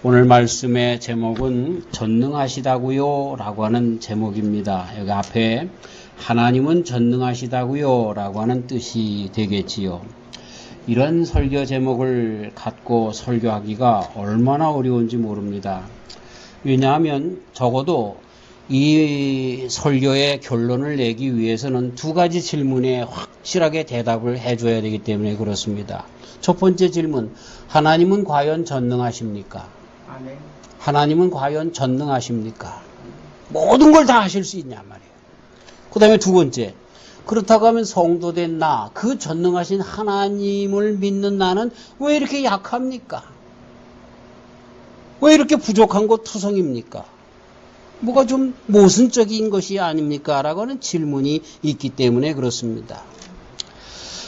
오늘 말씀의 제목은 전능하시다고요 라고 하는 제목입니다. 여기 앞에 하나님은 전능하시다고요 라고 하는 뜻이 되겠지요. 이런 설교 제목을 갖고 설교하기가 얼마나 어려운지 모릅니다. 왜냐하면 적어도 이 설교의 결론을 내기 위해서는 두 가지 질문에 확실하게 대답을 해줘야 되기 때문에 그렇습니다. 첫 번째 질문, 하나님은 과연 전능하십니까? 아멘. 하나님은 과연 전능하십니까? 모든 걸 다 하실 수 있냐 말이에요. 그 다음에 두 번째, 그렇다고 하면 성도된 나, 그 전능하신 하나님을 믿는 나는 왜 이렇게 약합니까? 왜 이렇게 부족한 것 투성입니까? 뭐가 좀 모순적인 것이 아닙니까? 라고 하는 질문이 있기 때문에 그렇습니다.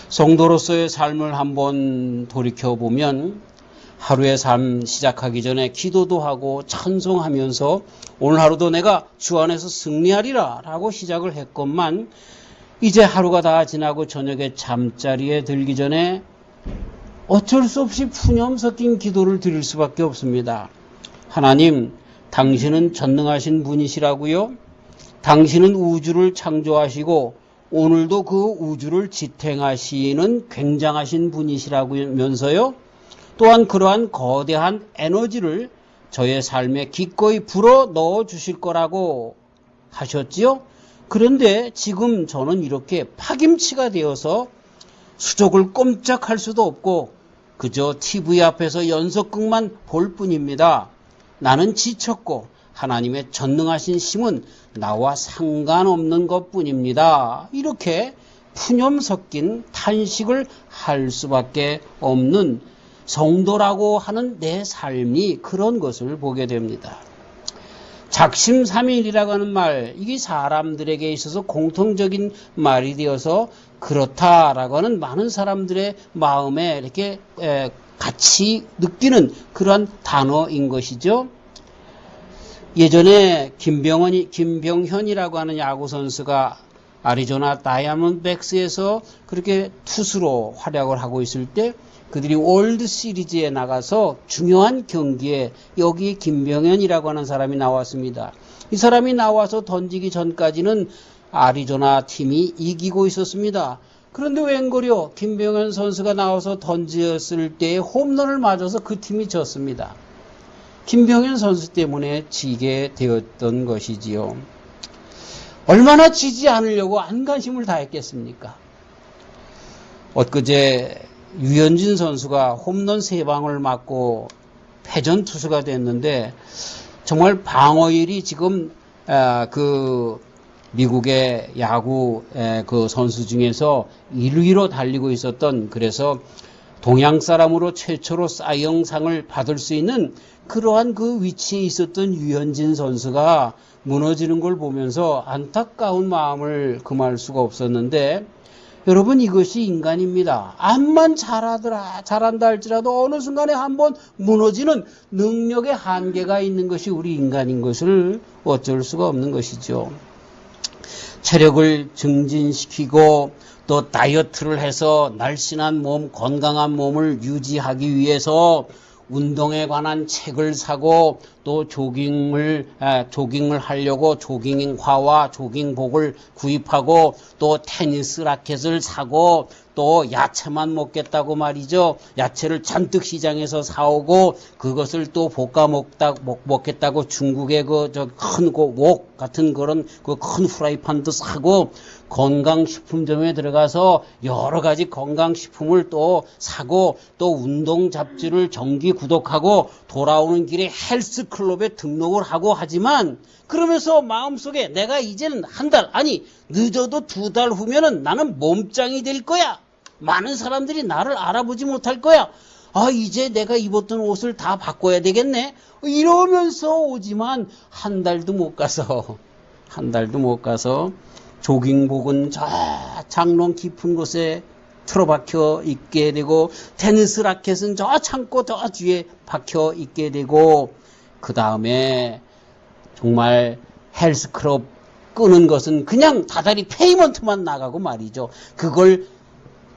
성도로서의 삶을 한번 돌이켜보면 하루의 삶 시작하기 전에 기도도 하고 찬송하면서 오늘 하루도 내가 주 안에서 승리하리라 라고 시작을 했건만 이제 하루가 다 지나고 저녁에 잠자리에 들기 전에 어쩔 수 없이 푸념 섞인 기도를 드릴 수밖에 없습니다. 하나님, 당신은 전능하신 분이시라고요? 당신은 우주를 창조하시고 오늘도 그 우주를 지탱하시는 굉장하신 분이시라면서요? 또한 그러한 거대한 에너지를 저의 삶에 기꺼이 불어 넣어 주실 거라고 하셨지요? 그런데 지금 저는 이렇게 파김치가 되어서 수족을 꼼짝할 수도 없고 그저 TV 앞에서 연속극만 볼 뿐입니다. 나는 지쳤고 하나님의 전능하신 힘은 나와 상관없는 것뿐입니다. 이렇게 푸념 섞인 탄식을 할 수밖에 없는 성도라고 하는 내 삶이 그런 것을 보게 됩니다. 작심삼일이라고 하는 말, 이게 사람들에게 있어서 공통적인 말이 되어서 그렇다라고 하는 많은 사람들의 마음에 이렇게 같이 느끼는 그러한 단어인 것이죠. 예전에 김병현이라고 하는 야구 선수가 아리조나 다이아몬드백스에서 그렇게 투수로 활약을 하고 있을 때 그들이 월드 시리즈에 나가서 중요한 경기에 여기에 김병현이라고 하는 사람이 나왔습니다. 이 사람이 나와서 던지기 전까지는 아리조나 팀이 이기고 있었습니다. 그런데 웬걸요, 김병현 선수가 나와서 던졌을 때 홈런을 맞아서 그 팀이 졌습니다. 김병현 선수 때문에 지게 되었던 것이지요. 얼마나 지지 않으려고 안간힘을 다했겠습니까? 엊그제 유현진 선수가 홈런 3방을 맞고 패전 투수가 됐는데 정말 방어율이 지금 그 미국의 야구 그 선수 중에서 1위로 달리고 있었던, 그래서 동양 사람으로 최초로 사이영상을 받을 수 있는 그러한 그 위치에 있었던 유현진 선수가 무너지는 걸 보면서 안타까운 마음을 금할 수가 없었는데, 여러분, 이것이 인간입니다. 암만 잘한다 할지라도 어느 순간에 한번 무너지는 능력의 한계가 있는 것이 우리 인간인 것을 어쩔 수가 없는 것이죠. 체력을 증진시키고 또 다이어트를 해서 날씬한 몸, 건강한 몸을 유지하기 위해서 운동에 관한 책을 사고 또 조깅을 하려고 조깅화와 조깅복을 구입하고 또 테니스 라켓을 사고 또 야채만 먹겠다고 말이죠. 야채를 잔뜩 시장에서 사오고 그것을 또 볶아 먹겠다고 중국의 큰 웍 같은 그런 그 큰 후라이팬도 사고 건강식품점에 들어가서 여러 가지 건강식품을 또 사고 또 운동 잡지를 정기 구독하고 돌아오는 길에 헬스클럽에 등록을 하고 하지만 그러면서 마음속에 내가 이제는 한 달, 아니 늦어도 2달 후면은 나는 몸짱이 될 거야. 많은 사람들이 나를 알아보지 못할 거야. 아, 이제 내가 입었던 옷을 다 바꿔야 되겠네. 이러면서 오지만 한 달도 못 가서 조깅복은 저 장롱 깊은 곳에 틀어박혀 있게 되고 테니스 라켓은 저 창고 저 뒤에 박혀 있게 되고 그 다음에 정말 헬스클럽 끄는 것은 그냥 다달이 페이먼트만 나가고 말이죠. 그걸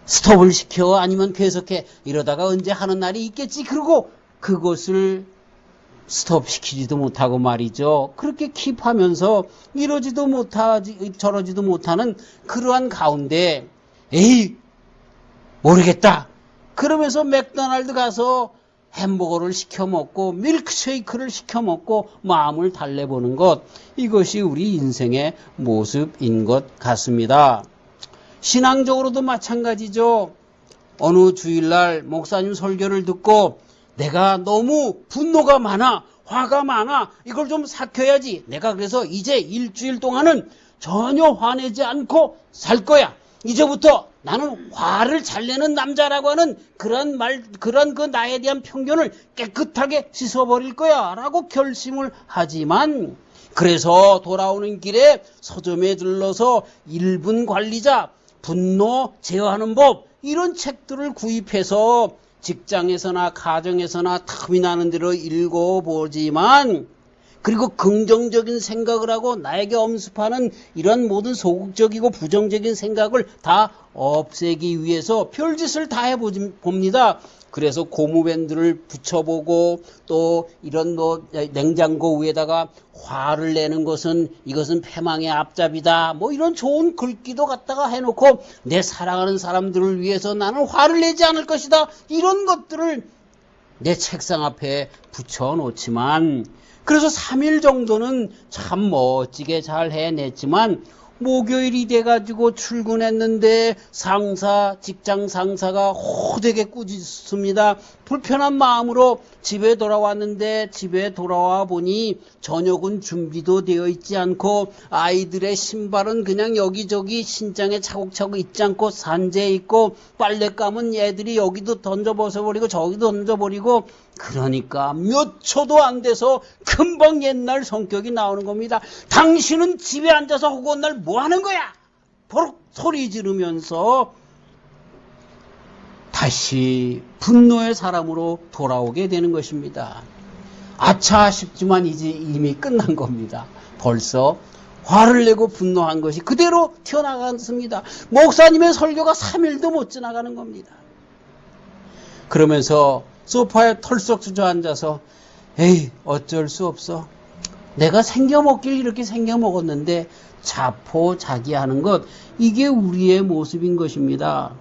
스톱을 시켜 아니면 계속해 이러다가 언제 하는 날이 있겠지. 그리고 그것을 스톱시키지도 못하고 말이죠. 그렇게 킵하면서 이러지도 못하지 저러지도 못하는 그러한 가운데 에이 모르겠다. 그러면서 맥도날드 가서 햄버거를 시켜 먹고 밀크쉐이크를 시켜 먹고 마음을 달래보는 것, 이것이 우리 인생의 모습인 것 같습니다. 신앙적으로도 마찬가지죠. 어느 주일날 목사님 설교를 듣고 내가 너무 분노가 많아, 화가 많아, 이걸 좀 삭혀야지. 내가 그래서 이제 일주일 동안은 전혀 화내지 않고 살 거야. 이제부터 나는 화를 잘 내는 남자라고 하는 그런 그 나에 대한 편견을 깨끗하게 씻어버릴 거야 라고 결심을 하지만, 그래서 돌아오는 길에 서점에 들러서 1분 관리자, 분노 제어하는 법, 이런 책들을 구입해서 직장에서나 가정에서나 탐이 나는 대로 읽어보지만, 그리고 긍정적인 생각을 하고 나에게 엄습하는 이런 모든 소극적이고 부정적인 생각을 다 없애기 위해서 별짓을 다 해봅니다. 그래서 고무밴드를 붙여보고, 또 이런 냉장고 위에다가 화를 내는 것은 이것은 패망의 앞잡이다, 이런 좋은 글귀도 갖다가 해놓고 내 사랑하는 사람들을 위해서 나는 화를 내지 않을 것이다, 이런 것들을 내 책상 앞에 붙여놓지만, 그래서 3일 정도는 참 멋지게 잘 해냈지만, 목요일이 돼가지고 출근했는데 직장 상사가 호되게 꾸짖습니다. 불편한 마음으로 집에 돌아왔는데, 집에 돌아와 보니 저녁은 준비도 되어 있지 않고 아이들의 신발은 그냥 여기저기 신장에 차곡차곡 있지 않고 산재해 있고, 빨랫감은 애들이 여기도 던져벗어버리고 저기도 던져버리고, 그러니까 몇 초도 안 돼서 금방 옛날 성격이 나오는 겁니다. 당신은 집에 앉아서 허구한 날 뭐 하는 거야? 버럭 소리 지르면서 다시 분노의 사람으로 돌아오게 되는 것입니다. 아차 싶지만 이제 이미 끝난 겁니다. 벌써 화를 내고 분노한 것이 그대로 튀어나갔습니다. 목사님의 설교가 3일도 못 지나가는 겁니다. 그러면서 소파에 털썩 주저앉아서 에이 어쩔 수 없어. 내가 생겨먹길 이렇게 생겨먹었는데 자포자기하는 것, 이게 우리의 모습인 것입니다.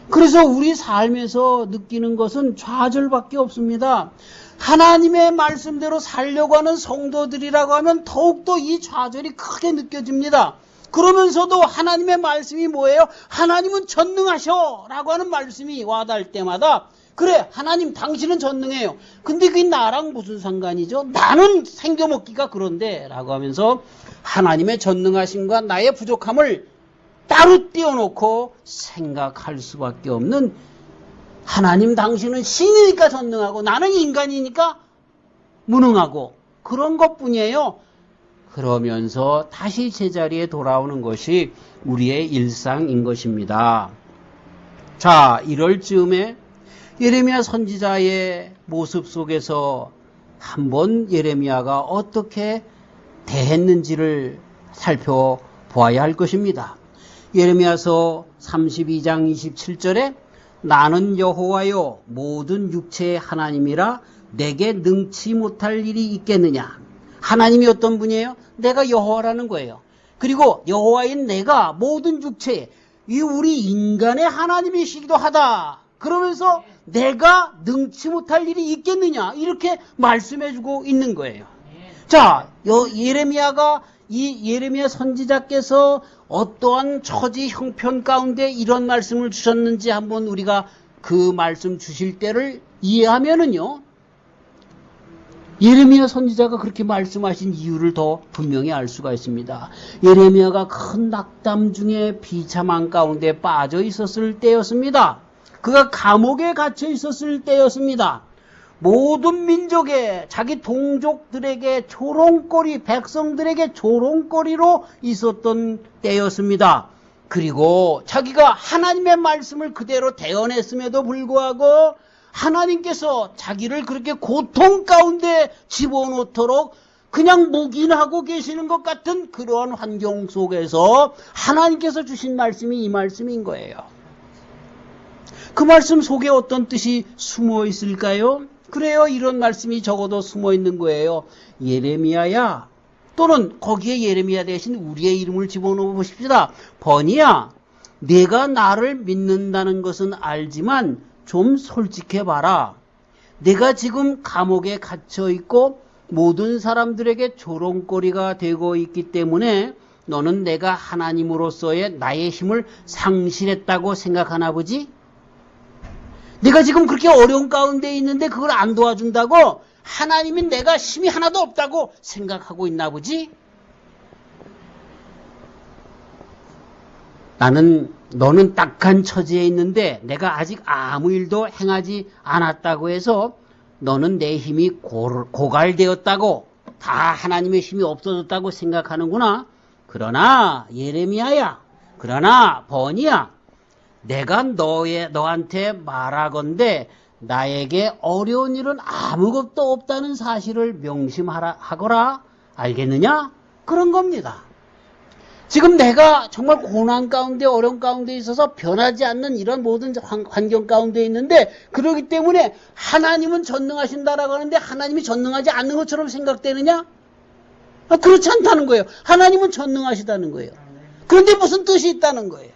그래서 우리 삶에서 느끼는 것은 좌절밖에 없습니다. 하나님의 말씀대로 살려고 하는 성도들이라고 하면 더욱더 이 좌절이 크게 느껴집니다. 그러면서도 하나님의 말씀이 뭐예요? 하나님은 전능하셔 라고 하는 말씀이 와닿을 때마다, 그래 하나님 당신은 전능해요. 근데 그게 나랑 무슨 상관이죠? 나는 생겨먹기가 그런데 라고 하면서 하나님의 전능하심과 나의 부족함을 따로 띄워놓고 생각할 수밖에 없는, 하나님 당신은 신이니까 전능하고 나는 인간이니까 무능하고 그런 것뿐이에요. 그러면서 다시 제자리에 돌아오는 것이 우리의 일상인 것입니다. 자, 이럴 즈음에 예레미야 선지자의 모습 속에서 한번 예레미야가 어떻게 대했는지를 살펴보아야 할 것입니다. 예레미야서 32장 27절에 나는 여호와여 모든 육체의 하나님이라 내게 능치 못할 일이 있겠느냐. 하나님이 어떤 분이에요? 내가 여호와라는 거예요. 그리고 여호와인 내가 모든 육체에, 이 우리 인간의 하나님이시기도 하다. 그러면서 내가 능치 못할 일이 있겠느냐, 이렇게 말씀해주고 있는 거예요. 자, 예레미야가, 이 예레미야 선지자께서 어떠한 처지 형편 가운데 이런 말씀을 주셨는지 한번 우리가 그 말씀 주실 때를 이해하면은요, 예레미야 선지자가 그렇게 말씀하신 이유를 더 분명히 알 수가 있습니다. 예레미야가 큰 낙담 중에 비참한 가운데 빠져 있었을 때였습니다. 그가 감옥에 갇혀 있었을 때였습니다. 모든 민족에, 자기 동족들에게 조롱거리, 백성들에게 조롱거리로 있었던 때였습니다. 그리고 자기가 하나님의 말씀을 그대로 대언했음에도 불구하고 하나님께서 자기를 그렇게 고통 가운데 집어넣도록 그냥 묵인하고 계시는 것 같은 그러한 환경 속에서 하나님께서 주신 말씀이 이 말씀인 거예요. 그 말씀 속에 어떤 뜻이 숨어 있을까요? 그래요. 이런 말씀이 적어도 숨어 있는 거예요. 예레미야야, 또는 거기에 예레미야 대신 우리의 이름을 집어넣어 보십시다. 버니야, 내가 나를 믿는다는 것은 알지만 좀 솔직해봐라. 내가 지금 감옥에 갇혀 있고 모든 사람들에게 조롱거리가 되고 있기 때문에 너는 내가 하나님으로서의 나의 힘을 상실했다고 생각하나 보지? 내가 지금 그렇게 어려운 가운데 있는데 그걸 안 도와준다고 하나님이 내가 힘이 하나도 없다고 생각하고 있나 보지? 너는 딱한 처지에 있는데 내가 아직 아무 일도 행하지 않았다고 해서 너는 내 힘이 고갈되었다고, 다 하나님의 힘이 없어졌다고 생각하는구나. 그러나 예레미야야, 그러나 버니야, 내가 너한테 말하건대 나에게 어려운 일은 아무것도 없다는 사실을 명심하거라. 알겠느냐? 그런 겁니다. 지금 내가 정말 고난 가운데 어려운 가운데 있어서 변하지 않는 이런 모든 환경 가운데 있는데, 그러기 때문에 하나님은 전능하신다라고 하는데 하나님이 전능하지 않는 것처럼 생각되느냐? 그렇지 않다는 거예요. 하나님은 전능하시다는 거예요. 그런데 무슨 뜻이 있다는 거예요.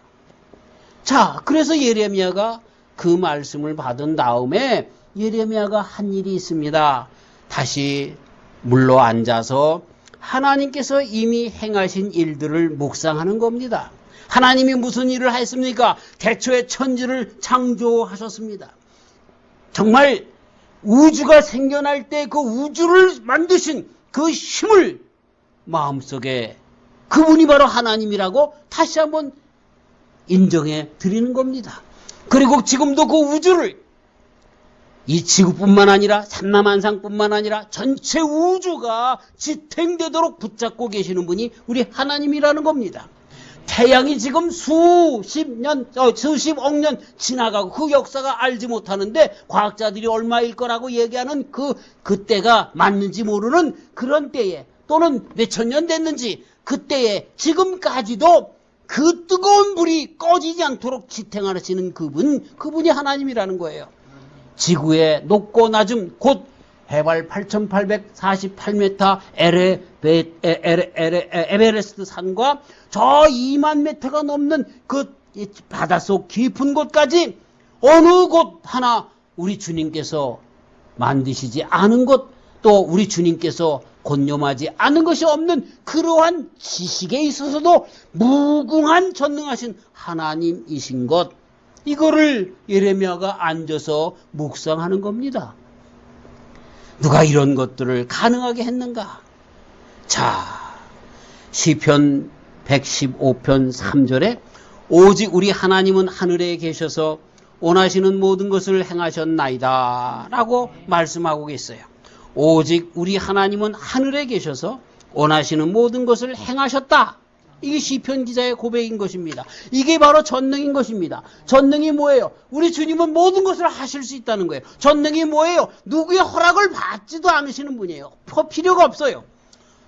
자, 그래서 예레미야가 그 말씀을 받은 다음에 예레미야가 한 일이 있습니다. 다시 물러 앉아서 하나님께서 이미 행하신 일들을 묵상하는 겁니다. 하나님이 무슨 일을 했습니까? 태초에 천지를 창조하셨습니다. 정말 우주가 생겨날 때 그 우주를 만드신 그 힘을 마음속에, 그분이 바로 하나님이라고 다시 한번 인정해 드리는 겁니다. 그리고 지금도 그 우주를, 이 지구뿐만 아니라 삼라만상뿐만 아니라 전체 우주가 지탱되도록 붙잡고 계시는 분이 우리 하나님이라는 겁니다. 태양이 지금 수십억 년 지나가고 그 역사가 알지 못하는데 과학자들이 얼마일 거라고 얘기하는 그때가 맞는지 모르는 그런 때에, 또는 몇천 년 됐는지 그때에 지금까지도 그 뜨거운 불이 꺼지지 않도록 지탱하시는 그분이 하나님이라는 거예요. 지구의 높고 낮음, 곧 해발 8,848m 에베레스트 산과 저 2만 m가 넘는 그 바닷속 깊은 곳까지 어느 곳 하나 우리 주님께서 만드시지 않은 것, 또 우리 주님께서 권념하지 않은 것이 없는 그러한 지식에 있어서도 무궁한 전능하신 하나님이신 것, 이거를 예레미야가 앉아서 묵상하는 겁니다. 누가 이런 것들을 가능하게 했는가? 자, 시편 115편 3절에 오직 우리 하나님은 하늘에 계셔서 원하시는 모든 것을 행하셨나이다 라고 말씀하고 계세요. 오직 우리 하나님은 하늘에 계셔서 원하시는 모든 것을 행하셨다. 이게 시편 기자의 고백인 것입니다. 이게 바로 전능인 것입니다. 전능이 뭐예요? 우리 주님은 모든 것을 하실 수 있다는 거예요. 전능이 뭐예요? 누구의 허락을 받지도 않으시는 분이에요. 필요가 없어요.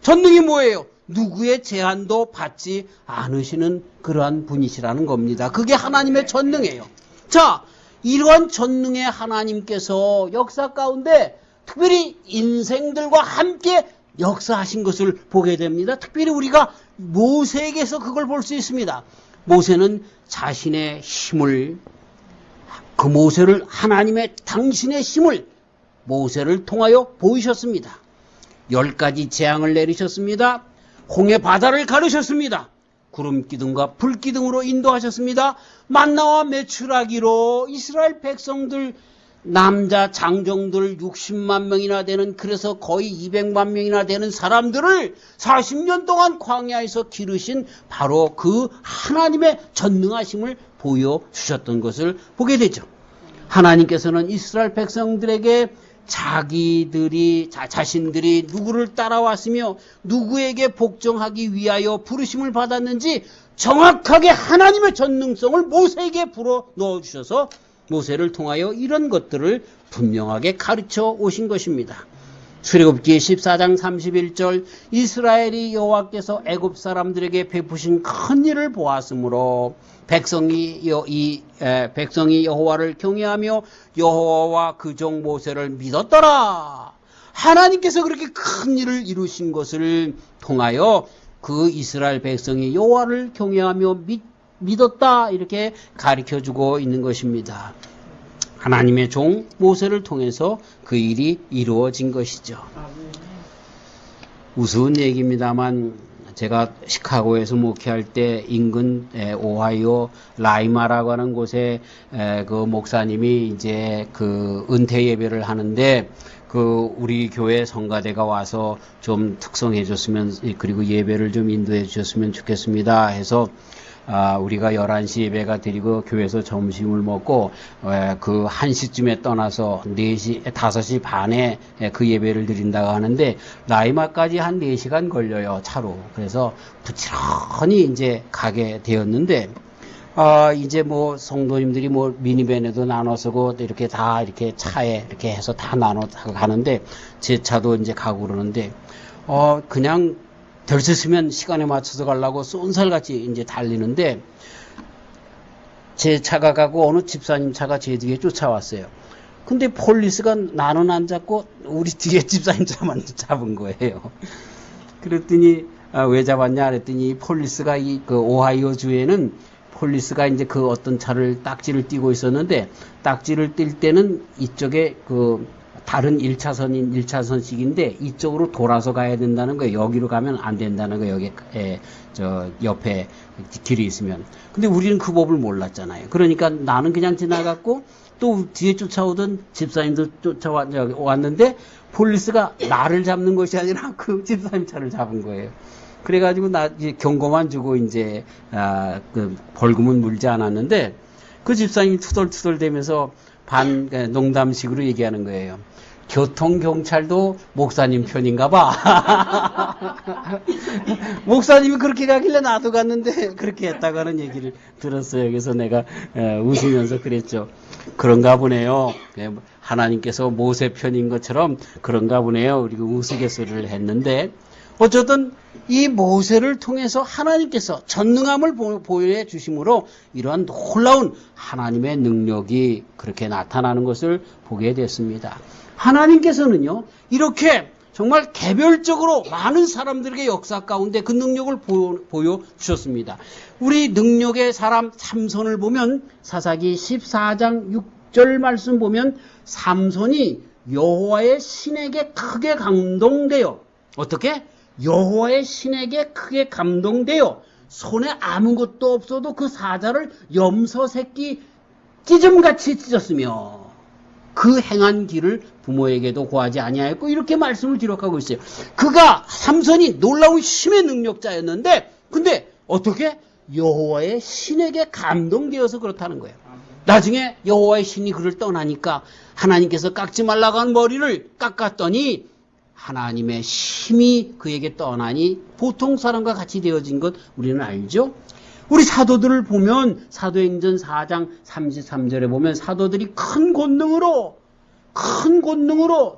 전능이 뭐예요? 누구의 제한도 받지 않으시는 그러한 분이시라는 겁니다. 그게 하나님의 전능이에요. 자, 이러한 전능의 하나님께서 역사 가운데 특별히 인생들과 함께 역사하신 것을 보게 됩니다. 특별히 우리가 모세에게서 그걸 볼 수 있습니다. 모세는 자신의 힘을, 그 모세를, 하나님의 당신의 힘을 모세를 통하여 보이셨습니다. 10가지 재앙을 내리셨습니다. 홍해 바다를 가르셨습니다. 구름 기둥과 불 기둥으로 인도하셨습니다. 만나와 메추라기로 이스라엘 백성들, 남자 장정들 60만 명이나 되는, 그래서 거의 200만 명이나 되는 사람들을 40년 동안 광야에서 기르신 바로 그 하나님의 전능하심을 보여주셨던 것을 보게 되죠. 하나님께서는 이스라엘 백성들에게 자신들이 누구를 따라왔으며 누구에게 복종하기 위하여 부르심을 받았는지 정확하게 하나님의 전능성을 모세에게 불어 넣어주셔서 모세를 통하여 이런 것들을 분명하게 가르쳐 오신 것입니다. 출애굽기 14장 31절 이스라엘이 여호와께서 애굽 사람들에게 베푸신 큰 일을 보았으므로 백성이 여호와를 경외하며 여호와와 그 종 모세를 믿었더라. 하나님께서 그렇게 큰 일을 이루신 것을 통하여 그 이스라엘 백성이 여호와를 경외하며 믿었다, 이렇게 가르쳐주고 있는 것입니다. 하나님의 종 모세를 통해서 그 일이 이루어진 것이죠. 우스운 얘기입니다만 제가 시카고에서 목회할 때 인근 오하이오 라이마라고 하는 곳에 그 목사님이 이제 그 은퇴 예배를 하는데 그 우리 교회 성가대가 와서 좀 특성해 줬으면, 그리고 예배를 좀 인도해 주셨으면 좋겠습니다 해서 우리가 11시 예배가 드리고 교회에서 점심을 먹고 그 1시쯤에 떠나서 5시 반에 그 예배를 드린다고 하는데 라이마까지 한 4시간 걸려요, 차로. 그래서 부지런히 이제 가게 되었는데 이제 뭐 성도님들이 뭐 미니밴에도 나눠서고 이렇게 다 이렇게 차에 이렇게 해서 다 나눠 가는데 제 차도 이제 가고 그러는데 그냥 덜 쓰면 시간에 맞춰서 가려고 쏜살같이 이제 달리는데 제 차가 가고 어느 집사님 차가 제 뒤에 쫓아왔어요. 근데 폴리스가 나는 안 잡고 우리 뒤에 집사님 차만 잡은 거예요. 그랬더니 왜 잡았냐 그랬더니 폴리스가 그 오하이오 주에는 폴리스가 이제 그 어떤 차를 딱지를 띄고 있었는데 딱지를 띌 때는 이쪽에 그 다른 1차선씩인데 이쪽으로 돌아서 가야 된다는 거예요. 여기로 가면 안 된다는 거예요. 여기 저 옆에 길이 있으면. 근데 우리는 그 법을 몰랐잖아요. 그러니까 나는 그냥 지나갔고 또 뒤에 쫓아오던 집사님도 쫓아왔는데 폴리스가 나를 잡는 것이 아니라 그 집사님 차를 잡은 거예요. 그래가지고 나 경고만 주고 이제 그 벌금은 물지 않았는데 그 집사님이 투덜투덜대면서 농담식으로 얘기하는 거예요. 교통경찰도 목사님 편인가 봐. 목사님이 그렇게 가길래 나도 갔는데 그렇게 했다고 하는 얘기를 들었어요. 그래서 내가 웃으면서 그랬죠. 그런가 보네요. 하나님께서 모세 편인 것처럼 그런가 보네요. 그리고 우스갯소리를 했는데 어쨌든 이 모세를 통해서 하나님께서 전능함을 보여주심으로 이러한 놀라운 하나님의 능력이 그렇게 나타나는 것을 보게 됐습니다. 하나님께서는요, 이렇게 정말 개별적으로 많은 사람들에게 역사 가운데 그 능력을 보여주셨습니다. 우리 능력의 사람 삼손을 보면 사사기 14장 6절 말씀 보면 삼손이 여호와의 신에게 크게 감동되어 어떻게? 여호와의 신에게 크게 감동되어 손에 아무것도 없어도 그 사자를 염소 새끼 찢음같이 찢었으며 그 행한 길을 부모에게도 고하지 아니하였고 이렇게 말씀을 기록하고 있어요. 그가 삼손이 놀라운 힘의 능력자였는데 근데 어떻게? 여호와의 신에게 감동되어서 그렇다는 거예요. 나중에 여호와의 신이 그를 떠나니까 하나님께서 깎지 말라고 한 머리를 깎았더니 하나님의 힘이 그에게 떠나니 보통 사람과 같이 되어진 것 우리는 알죠? 우리 사도들을 보면 사도행전 4장 33절에 보면 사도들이 큰 권능으로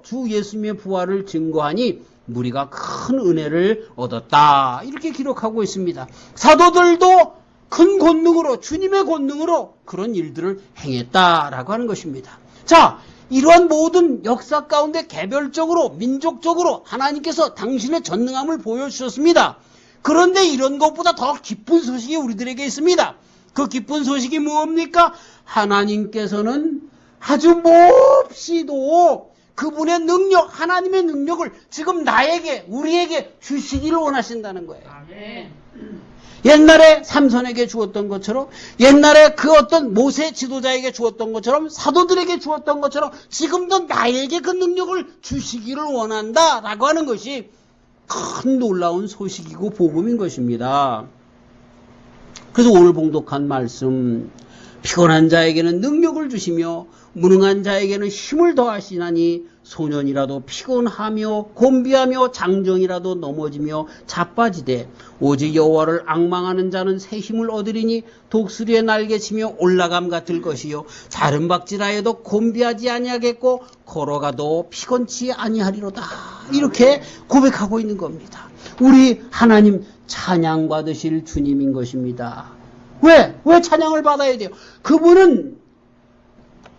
주 예수님의 부활을 증거하니 무리가 큰 은혜를 얻었다. 이렇게 기록하고 있습니다. 사도들도 큰 권능으로 주님의 권능으로 그런 일들을 행했다라고 하는 것입니다. 자, 이러한 모든 역사 가운데 개별적으로 민족적으로 하나님께서 당신의 전능함을 보여주셨습니다. 그런데 이런 것보다 더 기쁜 소식이 우리들에게 있습니다. 그 기쁜 소식이 무엇입니까? 하나님께서는 아주 몹시도 그분의 능력, 하나님의 능력을 지금 나에게, 우리에게 주시기를 원하신다는 거예요. 아멘. 옛날에 삼손에게 주었던 것처럼, 옛날에 그 어떤 모세 지도자에게 주었던 것처럼, 사도들에게 주었던 것처럼 지금도 나에게 그 능력을 주시기를 원한다라고 하는 것이 큰 놀라운 소식이고 복음인 것입니다. 그래서 오늘 봉독한 말씀, 피곤한 자에게는 능력을 주시며 무능한 자에게는 힘을 더하시나니 소년이라도 피곤하며 곤비하며 장정이라도 넘어지며 자빠지되 오직 여호와를 앙망하는 자는 새 힘을 얻으리니 독수리의 날개치며 올라감 같을 것이요 자른박질하여도 곤비하지 아니하겠고 걸어가도 피곤치 아니하리로다. 이렇게 고백하고 있는 겁니다. 우리 하나님 찬양 받으실 주님인 것입니다. 왜 찬양을 받아야 돼요? 그분은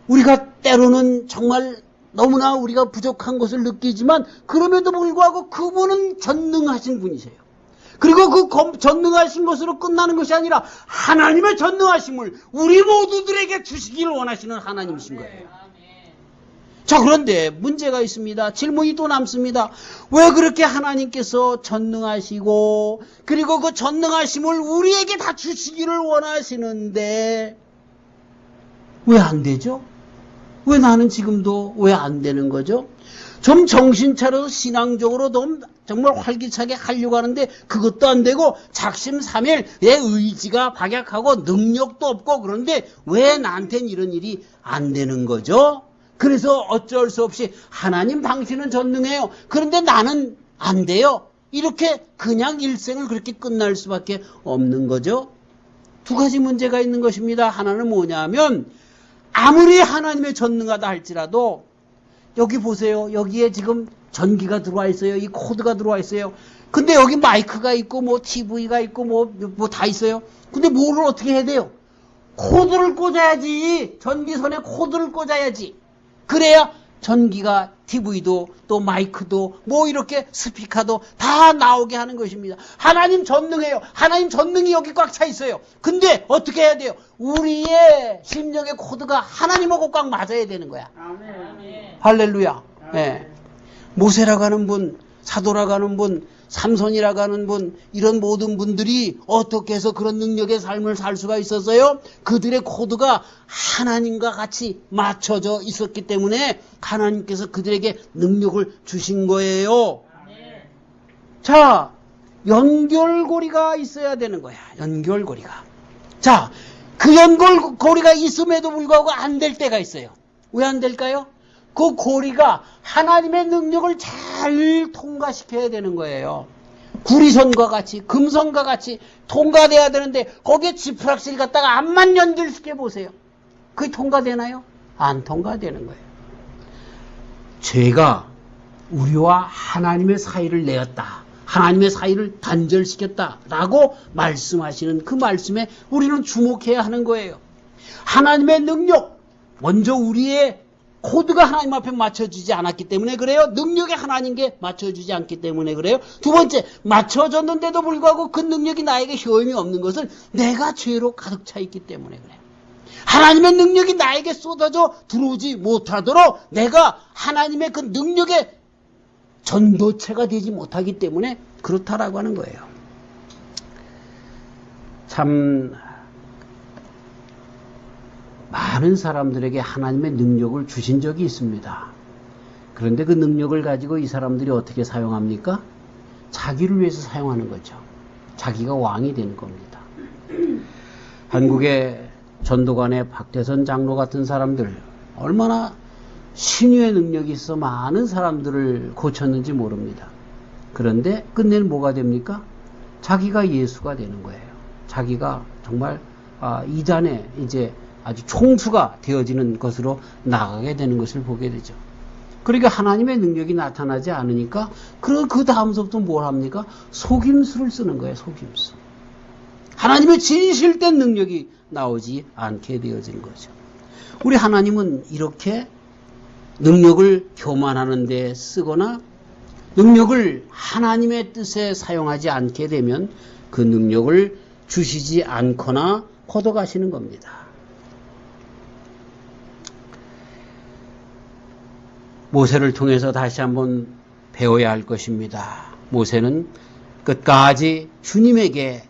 우리가 때로는 정말 너무나 우리가 부족한 것을 느끼지만 그럼에도 불구하고 그분은 전능하신 분이세요. 그리고 그 전능하신 것으로 끝나는 것이 아니라 하나님의 전능하심을 우리 모두들에게 주시기를 원하시는 하나님이신 거예요. 자, 그런데 문제가 있습니다. 질문이 또 남습니다. 왜 그렇게 하나님께서 전능하시고 그리고 그 전능하심을 우리에게 다 주시기를 원하시는데 왜 안 되죠? 왜 나는 지금도 왜 안 되는 거죠? 좀 정신 차려서 신앙적으로 정말 활기차게 하려고 하는데 그것도 안 되고 작심삼일 내 의지가 박약하고 능력도 없고 그런데 왜 나한테는 이런 일이 안 되는 거죠? 그래서 어쩔 수 없이 하나님 당신은 전능해요. 그런데 나는 안 돼요. 이렇게 그냥 일생을 그렇게 끝날 수밖에 없는 거죠. 두 가지 문제가 있는 것입니다. 하나는 뭐냐면 아무리 하나님의 전능하다 할지라도 여기 보세요. 여기에 지금 전기가 들어와 있어요. 이 코드가 들어와 있어요. 근데 여기 마이크가 있고 뭐 TV가 있고 뭐 다 있어요. 근데 뭐를 어떻게 해야 돼요? 코드를 꽂아야지. 전기선에 코드를 꽂아야지. 그래야 전기가 TV도 또 마이크도 뭐 이렇게 스피커도 다 나오게 하는 것입니다. 하나님 전능해요. 하나님 전능이 여기 꽉 차 있어요. 근데 어떻게 해야 돼요? 우리의 심령의 코드가 하나님하고 꽉 맞아야 되는 거야. 아멘. 할렐루야. 네. 모세라고 하는 분, 사도라고 하는 분, 삼손이라고 하는 분, 이런 모든 분들이 어떻게 해서 그런 능력의 삶을 살 수가 있었어요? 그들의 코드가 하나님과 같이 맞춰져 있었기 때문에 하나님께서 그들에게 능력을 주신 거예요. 자, 연결고리가 있어야 되는 거야. 연결고리가. 자, 그 연결고리가 있음에도 불구하고 안 될 때가 있어요. 왜 안 될까요? 그 고리가 하나님의 능력을 잘 통과시켜야 되는 거예요. 구리선과 같이 금선과 같이 통과돼야 되는데 거기에 지푸락실 갖다가 암만 연결시켜 보세요. 그게 통과되나요? 안 통과되는 거예요. 죄가 우리와 하나님의 사이를 내었다. 하나님의 사이를 단절시켰다라고 말씀하시는 그 말씀에 우리는 주목해야 하는 거예요. 하나님의 능력, 먼저 우리의 코드가 하나님 앞에 맞춰주지 않았기 때문에 그래요. 능력이 하나님께 맞춰주지 않기 때문에 그래요. 두 번째, 맞춰졌는데도 불구하고 그 능력이 나에게 효용이 없는 것은 내가 죄로 가득 차 있기 때문에 그래요. 하나님의 능력이 나에게 쏟아져 들어오지 못하도록 내가 하나님의 그 능력의 전도체가 되지 못하기 때문에 그렇다라고 하는 거예요. 참 많은 사람들에게 하나님의 능력을 주신 적이 있습니다. 그런데 그 능력을 가지고 이 사람들이 어떻게 사용합니까? 자기를 위해서 사용하는 거죠. 자기가 왕이 되는 겁니다. 한국의 전도관의 박대선 장로 같은 사람들 얼마나 신유의 능력이 있어 많은 사람들을 고쳤는지 모릅니다. 그런데 끝내는 뭐가 됩니까? 자기가 예수가 되는 거예요. 자기가 정말 이단에 이제 아주 총수가 되어지는 것으로 나가게 되는 것을 보게 되죠. 그러니까 하나님의 능력이 나타나지 않으니까 그 다음서부터 뭘 합니까? 속임수를 쓰는 거예요. 속임수. 하나님의 진실된 능력이 나오지 않게 되어지는 거죠. 우리 하나님은 이렇게 능력을 교만하는 데 쓰거나 능력을 하나님의 뜻에 사용하지 않게 되면 그 능력을 주시지 않거나 걷어가시는 겁니다. 모세를 통해서 다시 한번 배워야 할 것입니다. 모세는 끝까지 주님에게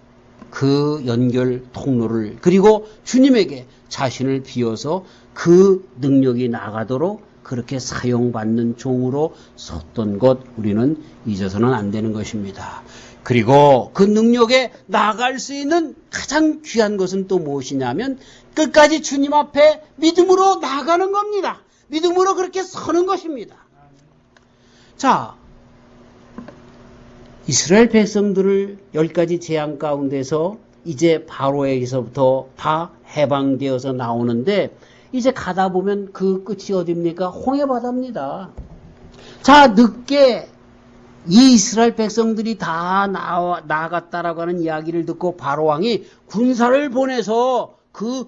그 연결 통로를 그리고 주님에게 자신을 비워서 그 능력이 나가도록 그렇게 사용받는 종으로 섰던 것 우리는 잊어서는 안 되는 것입니다. 그리고 그 능력에 나아갈 수 있는 가장 귀한 것은 또 무엇이냐면 끝까지 주님 앞에 믿음으로 나아가는 겁니다. 믿음으로 그렇게 서는 것입니다. 자, 이스라엘 백성들을 10가지 재앙 가운데서 이제 바로에게서부터 다 해방되어서 나오는데 이제 가다 보면 그 끝이 어디입니까? 홍해바다입니다. 자, 늦게 이 이스라엘 백성들이 다 나아갔다라고 하는 이야기를 듣고 바로왕이 군사를 보내서 그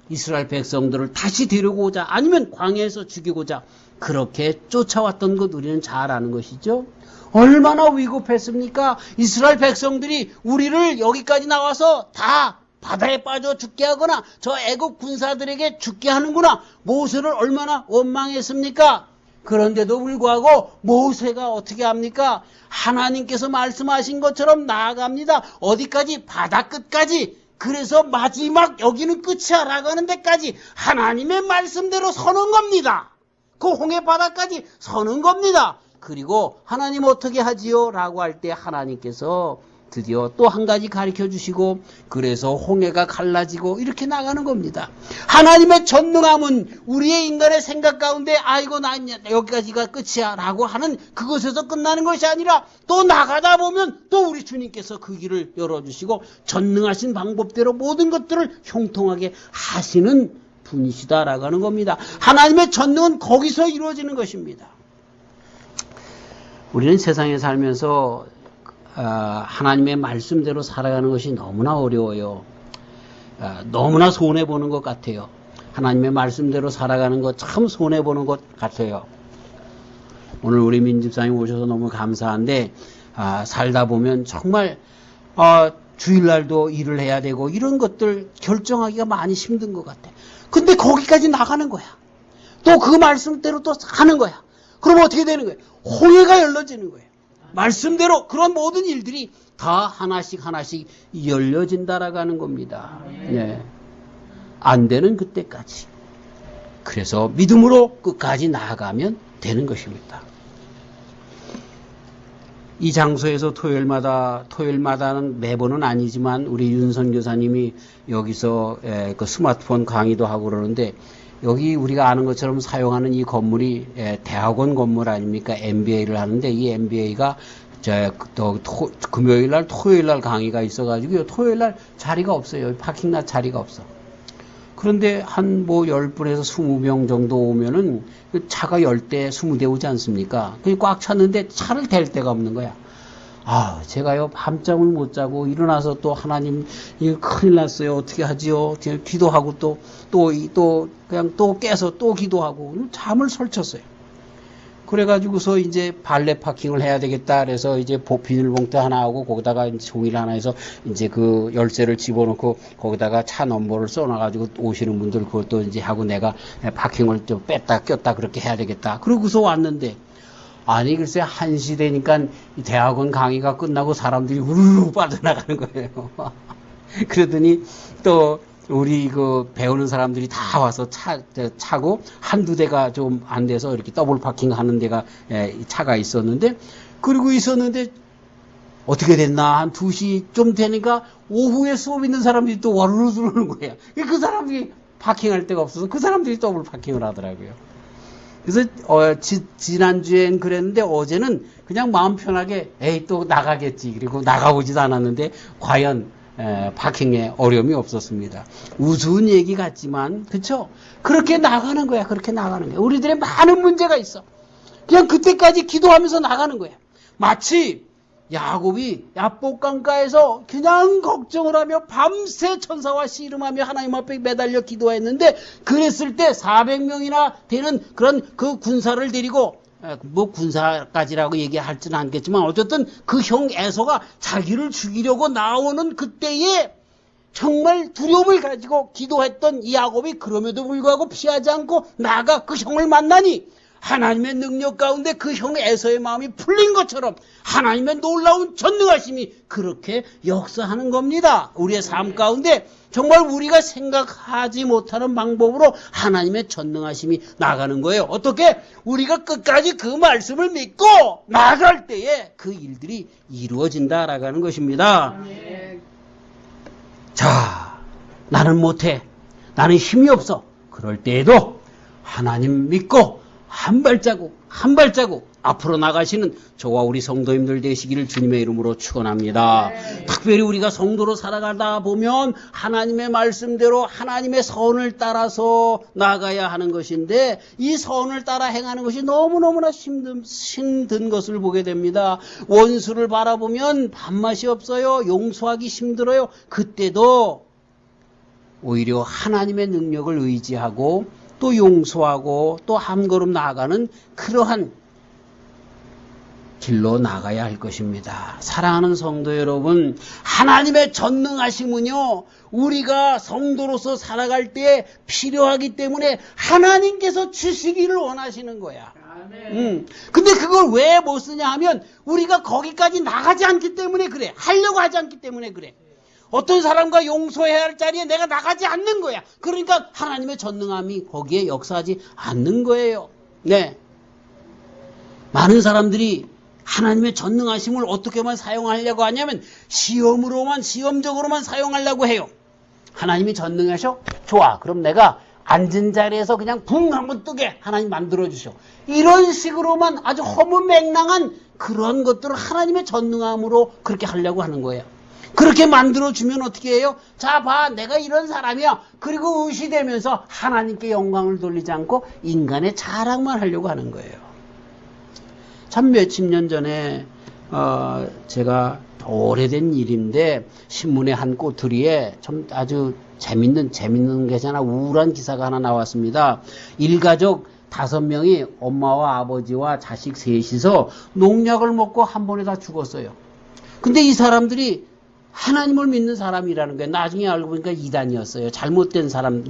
이스라엘 백성들을 다시 데리고 오자 아니면 광야에서 죽이고자 그렇게 쫓아왔던 것 우리는 잘 아는 것이죠. 얼마나 위급했습니까? 이스라엘 백성들이 우리를 여기까지 나와서 다 바다에 빠져 죽게 하거나 저 애국 군사들에게 죽게 하는구나. 모세를 얼마나 원망했습니까? 그런데도 불구하고 모세가 어떻게 합니까? 하나님께서 말씀하신 것처럼 나아갑니다. 어디까지? 바다 끝까지. 그래서 마지막 여기는 끝이야 라고 하는 데까지 하나님의 말씀대로 서는 겁니다. 그 홍해 바다까지 서는 겁니다. 그리고 하나님 어떻게 하지요? 라고 할 때 하나님께서 드디어 또 한 가지 가르쳐 주시고 그래서 홍해가 갈라지고 이렇게 나가는 겁니다. 하나님의 전능함은 우리의 인간의 생각 가운데 아이고 난 여기까지가 끝이야 라고 하는 그것에서 끝나는 것이 아니라 또 나가다 보면 또 우리 주님께서 그 길을 열어주시고 전능하신 방법대로 모든 것들을 형통하게 하시는 분이시다라고 하는 겁니다. 하나님의 전능은 거기서 이루어지는 것입니다. 우리는 세상에 살면서 하나님의 말씀대로 살아가는 것이 너무나 어려워요. 너무나 손해보는 것 같아요. 하나님의 말씀대로 살아가는 것 참 손해보는 것 같아요. 오늘 우리 민집사님 오셔서 너무 감사한데 살다 보면 정말 주일날도 일을 해야 되고 이런 것들 결정하기가 많이 힘든 것 같아. 근데 거기까지 나가는 거야. 또 그 말씀대로 또 하는 거야. 그럼 어떻게 되는 거예요? 홍해가 열려지는 거예요. 말씀대로 그런 모든 일들이 다 하나씩 열려진다라고 하는 겁니다. 네. 안 되는 그때까지. 그래서 믿음으로 끝까지 나아가면 되는 것입니다. 이 장소에서 토요일마다는 매번은 아니지만 우리 윤선 교사님이 여기서 그 스마트폰 강의도 하고 그러는데 여기 우리가 아는 것처럼 사용하는 이 건물이 대학원 건물 아닙니까? MBA를 하는데 이 MBA가 금요일날 토요일날 강의가 있어가지고 토요일날 자리가 없어요. 파킹lot 자리가 없어. 그런데 한 10분에서 20명 정도 오면은 그 차가 10대, 20대 오지 않습니까? 그게 꽉 찼는데 차를 댈 데가 없는 거야. 제가요, 밤잠을 못 자고 일어나서 또 하나님, 이거 큰일 났어요. 어떻게 하지요? 기도하고 그냥 또 깨서 또 기도하고 잠을 설쳤어요. 그래가지고서 이제 발레 파킹을 해야 되겠다. 그래서 이제 비닐봉투 하나 하고 거기다가 종이를 하나 해서 이제 그 열쇠를 집어넣고 거기다가 차 넘버를 써놔가지고 오시는 분들 그것도 이제 하고 내가 파킹을 좀 뺐다 꼈다 그렇게 해야 되겠다. 그러고서 왔는데 아니 글쎄 1시 되니까 대학원 강의가 끝나고 사람들이 우르르 빠져나가는 거예요. 그러더니 또 우리 그 배우는 사람들이 다 와서 차고 한두 대가 좀 안 돼서 이렇게 더블 파킹 하는 데가 차가 있었는데 그리고 있었는데 어떻게 됐나 한 2시 좀 되니까 오후에 수업 있는 사람들이 또 와르르 들어오는 거예요. 그 사람들이 파킹할 데가 없어서 그 사람들이 더블 파킹을 하더라고요. 그래서 지난주엔 그랬는데 어제는 그냥 마음 편하게 또 나가겠지. 그리고 나가보지도 않았는데 과연 파킹에 어려움이 없었습니다. 우스운 얘기 같지만 그렇죠? 그렇게 나가는 거야. 그렇게 나가는 거야. 우리들의 많은 문제가 있어. 그냥 그때까지 기도하면서 나가는 거야. 마치 야곱이 야복강가에서 그냥 걱정을 하며 밤새 천사와 씨름하며 하나님 앞에 매달려 기도했는데 그랬을 때 400명이나 되는 그런 그 군사를 데리고 군사까지라고 얘기할지는 않겠지만 어쨌든 그 형 에서가 자기를 죽이려고 나오는 그때에 정말 두려움을 가지고 기도했던 이 야곱이 그럼에도 불구하고 피하지 않고 나가 그 형을 만나니 하나님의 능력 가운데 그 형 에서의 마음이 풀린 것처럼 하나님의 놀라운 전능하심이 그렇게 역사하는 겁니다. 우리의 삶 가운데 정말 우리가 생각하지 못하는 방법으로 하나님의 전능하심이 나가는 거예요. 어떻게? 우리가 끝까지 그 말씀을 믿고 나갈 때에 그 일들이 이루어진다라고 하는 것입니다. 자, 나는 못해. 나는 힘이 없어. 그럴 때에도 하나님 믿고 한 발자국 한 발자국 앞으로 나가시는 저와 우리 성도님들 되시기를 주님의 이름으로 축원합니다. 특별히 우리가 성도로 살아가다 보면 하나님의 말씀대로 하나님의 선을 따라서 나가야 하는 것인데 이 선을 따라 행하는 것이 너무너무나 힘든 것을 보게 됩니다. 원수를 바라보면 밥맛이 없어요. 용서하기 힘들어요. 그때도 오히려 하나님의 능력을 의지하고 또 용서하고 또 한 걸음 나아가는 그러한 길로 나가야 할 것입니다. 사랑하는 성도 여러분, 하나님의 전능하심은요, 우리가 성도로서 살아갈 때 필요하기 때문에 하나님께서 주시기를 원하시는 거야. 근데 그걸 왜 못 쓰냐 하면 우리가 거기까지 나가지 않기 때문에 그래. 하려고 하지 않기 때문에 그래. 어떤 사람과 용서해야 할 자리에 내가 나가지 않는 거야. 그러니까 하나님의 전능함이 거기에 역사하지 않는 거예요. 네. 많은 사람들이 하나님의 전능하심을 어떻게만 사용하려고 하냐면 시험적으로만 사용하려고 해요. 하나님이 전능하셔? 좋아. 그럼 내가 앉은 자리에서 그냥 붕 한번 뜨게 하나님 만들어주셔. 이런 식으로만 아주 허무맹랑한 그런 것들을 하나님의 전능함으로 그렇게 하려고 하는 거예요. 그렇게 만들어주면 어떻게 해요? 자, 봐, 내가 이런 사람이야. 그리고 의시되면서 하나님께 영광을 돌리지 않고 인간의 자랑만 하려고 하는 거예요. 참 몇십 년 전에 제가 오래된 일인데 신문의 한 꼬투리에 좀 아주 재밌는 게잖아 우울한 기사가 하나 나왔습니다. 일가족 5명이 엄마와 아버지와 자식 셋이서 농약을 먹고 한 번에 다 죽었어요. 근데 이 사람들이 하나님을 믿는 사람이라는 거예요. 나중에 알고 보니까 이단이었어요. 잘못된 사람,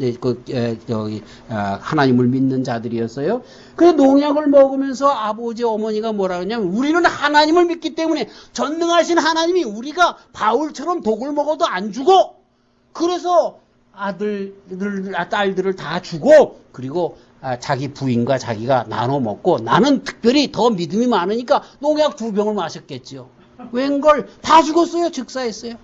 하나님을 믿는 자들이었어요. 그래서 농약을 먹으면서 아버지, 어머니가 뭐라 그러냐면 우리는 하나님을 믿기 때문에 전능하신 하나님이 우리가 바울처럼 독을 먹어도 안 죽어. 그래서 딸들을 다 주고 그리고 자기 부인과 자기가 나눠 먹고 나는 특별히 더 믿음이 많으니까 농약 2병을 마셨겠지요. 웬걸 다 죽었어요. 즉사했어요.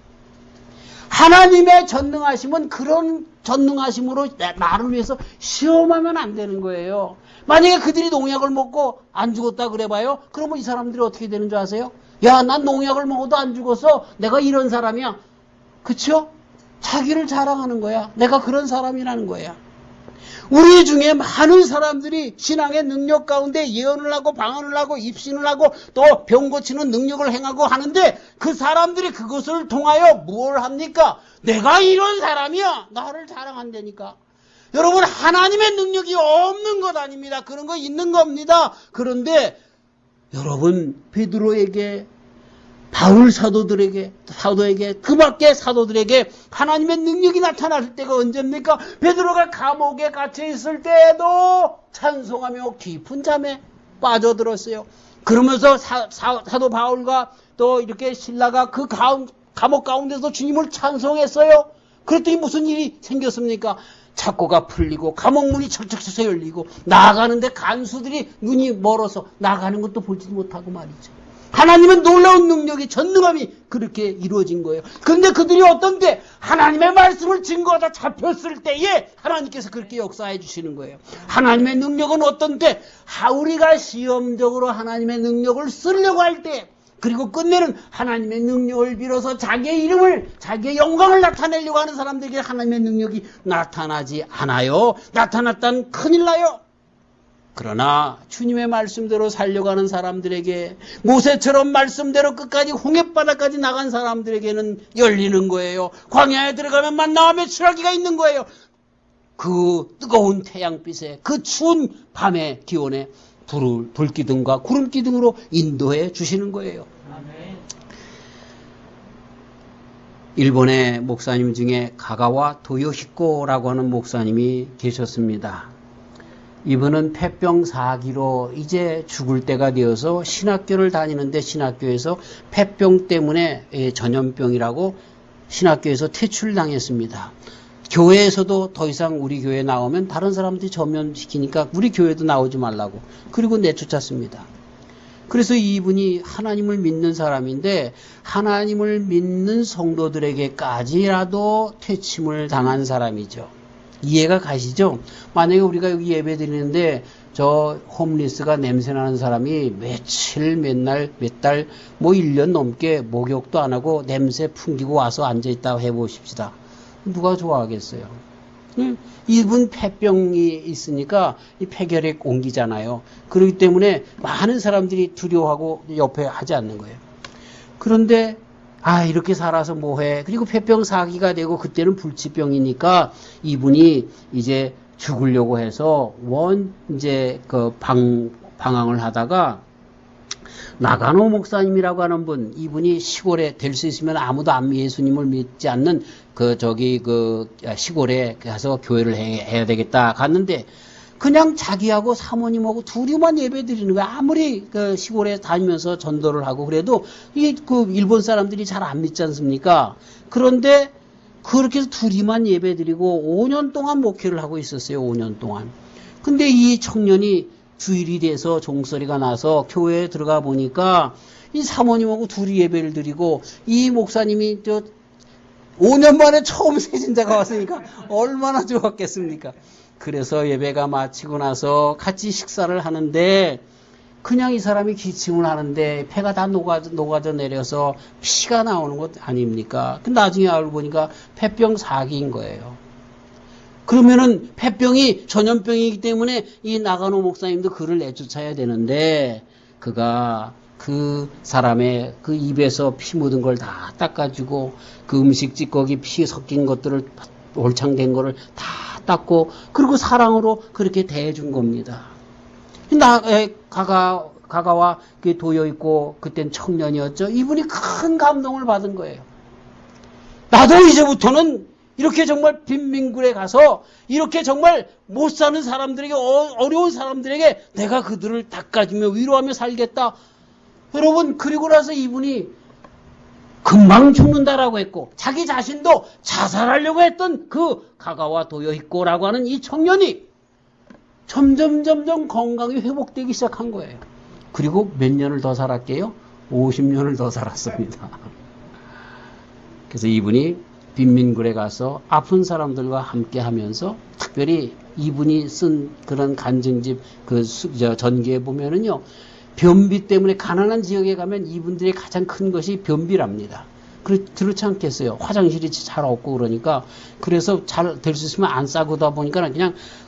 하나님의 전능하심은 그런 전능하심으로 나를 위해서 시험하면 안 되는 거예요. 만약에 그들이 농약을 먹고 안 죽었다 그래봐요. 그러면 이 사람들이 어떻게 되는 줄 아세요? 야, 난 농약을 먹어도 안 죽었어. 내가 이런 사람이야. 그쵸? 자기를 자랑하는 거야. 내가 그런 사람이라는 거야. 우리 중에 많은 사람들이 신앙의 능력 가운데 예언을 하고 방언을 하고 입신을 하고 또 병 고치는 능력을 행하고 하는데 그 사람들이 그것을 통하여 뭘 합니까? 내가 이런 사람이야. 나를 자랑한다니까. 여러분, 하나님의 능력이 없는 것 아닙니다. 그런 거 있는 겁니다. 그런데 여러분, 베드로에게 바울 사도에게 그 밖에 사도들에게 하나님의 능력이 나타날 때가 언제입니까? 베드로가 감옥에 갇혀 있을 때에도 찬송하며 깊은 잠에 빠져들었어요. 그러면서 사도 바울과 또 이렇게 신라가 그 감옥 가운데서 주님을 찬송했어요. 그랬더니 무슨 일이 생겼습니까? 착고가 풀리고 감옥문이 철썩철썩 열리고 나가는데 간수들이 눈이 멀어서 나가는 것도 보지도 못하고 말이죠. 하나님의 놀라운 능력이 전능함이 그렇게 이루어진 거예요. 그런데 그들이 어떤데 하나님의 말씀을 증거하다 잡혔을 때에 하나님께서 그렇게 역사해 주시는 거예요. 하나님의 능력은 어떤데 우리가 시험적으로 하나님의 능력을 쓰려고 할 때 그리고 끝내는 하나님의 능력을 빌어서 자기의 이름을 자기의 영광을 나타내려고 하는 사람들에게 하나님의 능력이 나타나지 않아요. 나타났다는 큰일 나요. 그러나 주님의 말씀대로 살려고 하는 사람들에게 모세처럼 말씀대로 끝까지 홍해바다까지 나간 사람들에게는 열리는 거예요. 광야에 들어가면 만나와 메추라기가 있는 거예요. 그 뜨거운 태양빛에 그 추운 밤의 기온에 불기둥과 구름기둥으로 인도해 주시는 거예요. 일본의 목사님 중에 가가와 도요히코라고 하는 목사님이 계셨습니다. 이분은 폐병 4기로 이제 죽을 때가 되어서 신학교를 다니는데 신학교에서 폐병 때문에 전염병이라고 신학교에서 퇴출당했습니다. 교회에서도 더 이상 우리 교회에 나오면 다른 사람들이 전면시키니까 우리 교회도 나오지 말라고. 그리고 내쫓았습니다. 그래서 이분이 하나님을 믿는 사람인데 하나님을 믿는 성도들에게까지라도 퇴침을 당한 사람이죠. 이해가 가시죠? 만약에 우리가 여기 예배 드리는데 저 홈리스가 냄새나는 사람이 며칠, 몇 날, 몇 달, 뭐 1년 넘게 목욕도 안 하고 냄새 풍기고 와서 앉아있다고 해보십시다. 누가 좋아하겠어요? 이분 폐병이 있으니까 이 폐결핵 옮기잖아요. 그렇기 때문에 많은 사람들이 두려워하고 옆에 하지 않는 거예요. 그런데 이렇게 살아서 뭐해? 그리고 폐병 사기가 되고 그때는 불치병이니까 이분이 이제 죽으려고 해서 이제 방황을 하다가 나가노 목사님이라고 하는 분, 이분이 시골에 될 수 있으면 아무도 예수님을 믿지 않는 시골에 가서 교회를 해야 되겠다 갔는데 그냥 자기하고 사모님하고 둘이만 예배 드리는 거야. 아무리 시골에 다니면서 전도를 하고 그래도 일본 사람들이 잘 안 믿지 않습니까? 그런데 그렇게 해서 둘이만 예배 드리고 5년 동안 목회를 하고 있었어요. 5년 동안. 근데 이 청년이 주일이 돼서 종소리가 나서 교회에 들어가 보니까 이 사모님하고 둘이 예배를 드리고 이 목사님이 5년 만에 처음 세진자가 왔으니까 얼마나 좋았겠습니까? 그래서 예배가 마치고 나서 같이 식사를 하는데 그냥 이 사람이 기침을 하는데 폐가 다 녹아져 내려서 피가 나오는 것 아닙니까? 근데 나중에 알고 보니까 폐병 사기인 거예요. 그러면은 폐병이 전염병이기 때문에 이 나가노 목사님도 그를 내쫓아야 되는데 그가 그 사람의 그 입에서 피 묻은 걸 다 닦아주고 그 음식 찌꺼기 피 섞인 것들을 올창된 거를 다 닦고 그리고 사랑으로 그렇게 대해준 겁니다. 가가와 도여 있고 그땐 청년이었죠. 이분이 큰 감동을 받은 거예요. 나도 이제부터는 이렇게 정말 빈민굴에 가서 이렇게 정말 못 사는 사람들에게 어려운 사람들에게 내가 그들을 닦아주며 위로하며 살겠다. 여러분 그리고 나서 이분이 금방 죽는다라고 했고 자기 자신도 자살하려고 했던 그 가가와 도요히코라고 하는 이 청년이 점점 건강이 회복되기 시작한 거예요. 그리고 몇 년을 더 살았게요? 50년을 더 살았습니다. 그래서 이분이 빈민굴에 가서 아픈 사람들과 함께 하면서 특별히 이분이 쓴 그런 간증집 전기에 보면은요, 변비 때문에 가난한 지역에 가면 이분들의 가장 큰 것이 변비랍니다. 그렇지 않겠어요? 화장실이 잘 없고 그러니까. 그래서 잘 될 수 있으면 안 싸고다 보니까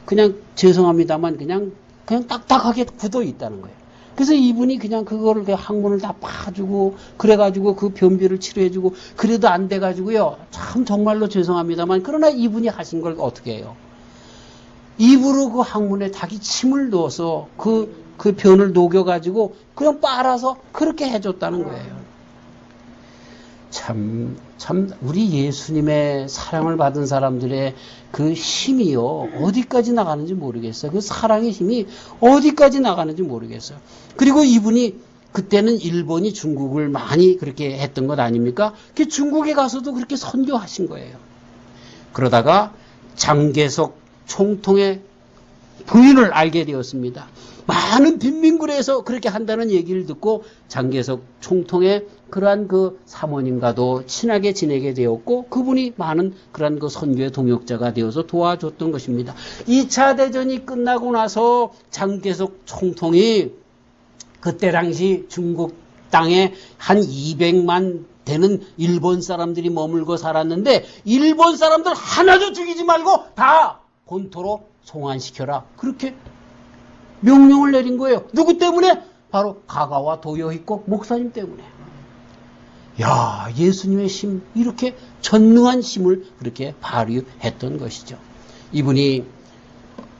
그냥 죄송합니다만 그냥 딱딱하게 굳어 있다는 거예요. 그래서 이분이 그냥 그거를 항문을 다 파주고 그래가지고 그 변비를 치료해주고 그래도 안 돼가지고요. 참 정말로 죄송합니다만 그러나 이분이 하신 걸 어떻게 해요? 입으로 그 항문에 자기 침을 넣어서 그 변을 녹여가지고 그냥 빨아서 그렇게 해줬다는 거예요. 참 우리 예수님의 사랑을 받은 사람들의 그 힘이요 어디까지 나가는지 모르겠어요. 그 사랑의 힘이 어디까지 나가는지 모르겠어요. 그리고 이분이 그때는 일본이 중국을 많이 그렇게 했던 것 아닙니까? 그 중국에 가서도 그렇게 선교하신 거예요. 그러다가 장개석 총통의 부인을 알게 되었습니다. 많은 빈민굴에서 그렇게 한다는 얘기를 듣고 장개석 총통의 그러한 그 사모님과도 친하게 지내게 되었고 그분이 많은 그러한 그 선교의 동역자가 되어서 도와줬던 것입니다. 2차 대전이 끝나고 나서 장개석 총통이 그때 당시 중국 땅에 한 200만 되는 일본 사람들이 머물고 살았는데 일본 사람들 하나도 죽이지 말고 다 본토로 송환시켜라. 그렇게 명령을 내린 거예요. 누구 때문에? 바로 가가와 도요히코 목사님 때문에. 야, 예수님의 힘, 이렇게 전능한 힘을 그렇게 발휘했던 것이죠. 이분이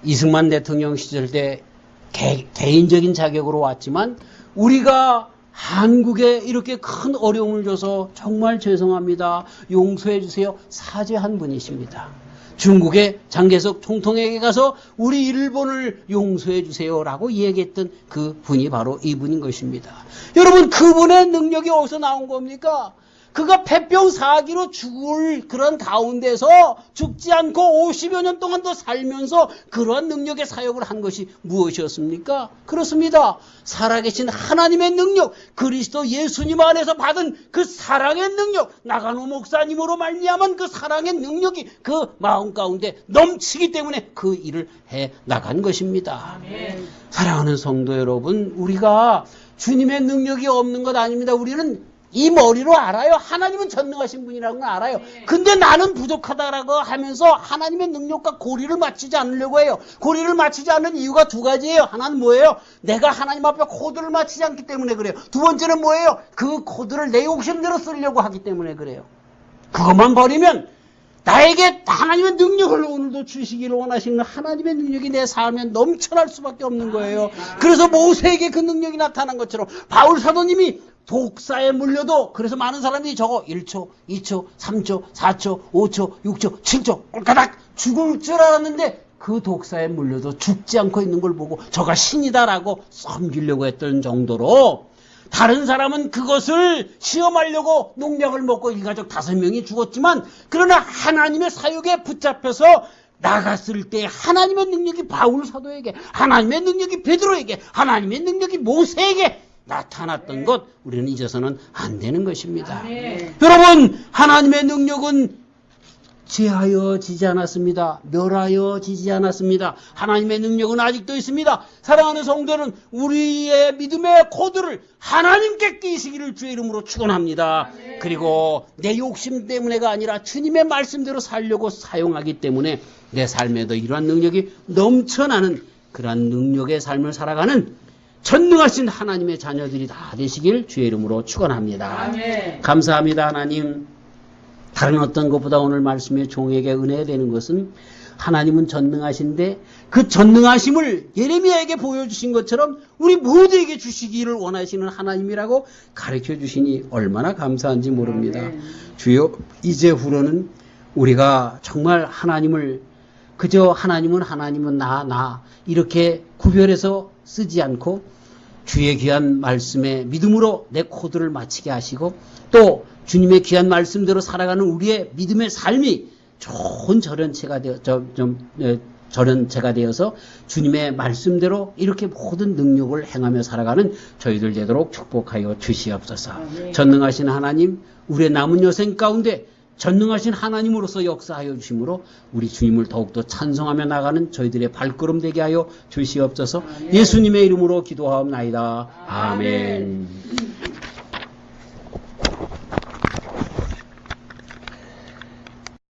이승만 대통령 시절 때 개인적인 자격으로 왔지만 우리가 한국에 이렇게 큰 어려움을 줘서 정말 죄송합니다. 용서해 주세요. 사죄한 분이십니다. 중국의 장개석 총통에게 가서 우리 일본을 용서해 주세요라고 얘기했던 그 분이 바로 이분인 것입니다. 여러분 그분의 능력이 어디서 나온 겁니까? 그가 폐병 사기로 죽을 그런 가운데서 죽지 않고 50여 년 동안 더 살면서 그러한 능력의 사역을 한 것이 무엇이었습니까? 그렇습니다. 살아계신 하나님의 능력, 그리스도 예수님 안에서 받은 그 사랑의 능력, 나가노 목사님으로 말미암은 그 사랑의 능력이 그 마음 가운데 넘치기 때문에 그 일을 해 나간 것입니다. 아멘. 사랑하는 성도 여러분, 우리가 주님의 능력이 없는 것 아닙니다. 우리는 이 머리로 알아요. 하나님은 전능하신 분이라는 걸 알아요. 근데 나는 부족하다라고 하면서 하나님의 능력과 고리를 맞추지 않으려고 해요. 고리를 맞추지 않는 이유가 두 가지예요. 하나는 뭐예요? 내가 하나님 앞에 코드를 맞추지 않기 때문에 그래요. 두 번째는 뭐예요? 그 코드를 내 욕심대로 쓰려고 하기 때문에 그래요. 그것만 버리면 나에게 하나님의 능력을 오늘도 주시기를 원하시는 하나님의 능력이 내 삶에 넘쳐날 수밖에 없는 거예요. 그래서 모세에게 그 능력이 나타난 것처럼 바울 사도님이 독사에 물려도 그래서 많은 사람들이 저거 1초, 2초, 3초, 4초, 5초, 6초, 7초 꼴까닥 죽을 줄 알았는데 그 독사에 물려도 죽지 않고 있는 걸 보고 저가 신이다라고 섬기려고 했던 정도로 다른 사람은 그것을 시험하려고 농약을 먹고 일가족 5명이 죽었지만 그러나 하나님의 사역에 붙잡혀서 나갔을 때 하나님의 능력이 바울 사도에게, 하나님의 능력이 베드로에게, 하나님의 능력이 모세에게 나타났던 것 우리는 잊어서는 안 되는 것입니다. 여러분, 하나님의 능력은 제하여지지 않았습니다. 멸하여지지 않았습니다. 하나님의 능력은 아직도 있습니다. 사랑하는 성도는 우리의 믿음의 코드를 하나님께 끼시기를 주의 이름으로 축원합니다. 그리고 내 욕심 때문에가 아니라 주님의 말씀대로 살려고 사용하기 때문에 내 삶에도 이러한 능력이 넘쳐나는 그러한 능력의 삶을 살아가는 전능하신 하나님의 자녀들이 다 되시길 주의 이름으로 축원합니다. 감사합니다. 하나님. 다른 어떤 것보다 오늘 말씀의 종에게 은혜가 되는 것은 하나님은 전능하신데 그 전능하심을 예레미야에게 보여주신 것처럼 우리 모두에게 주시기를 원하시는 하나님이라고 가르쳐 주시니 얼마나 감사한지 모릅니다. 주여, 이제후로는 우리가 정말 하나님을 그저 하나님은 나 이렇게 구별해서 쓰지 않고 주의 귀한 말씀에 믿음으로 내 코드를 맞추게 하시고 또 주님의 귀한 말씀대로 살아가는 우리의 믿음의 삶이 좋은 절연체가 되어서 주님의 말씀대로 이렇게 모든 능력을 행하며 살아가는 저희들 되도록 축복하여 주시옵소서. 전능하신 하나님, 우리의 남은 여생 가운데 전능하신 하나님으로서 역사하여 주심으로 우리 주님을 더욱더 찬송하며 나가는 저희들의 발걸음 되게 하여 주시옵소서. 예수님의 이름으로 기도하옵나이다. 아멘.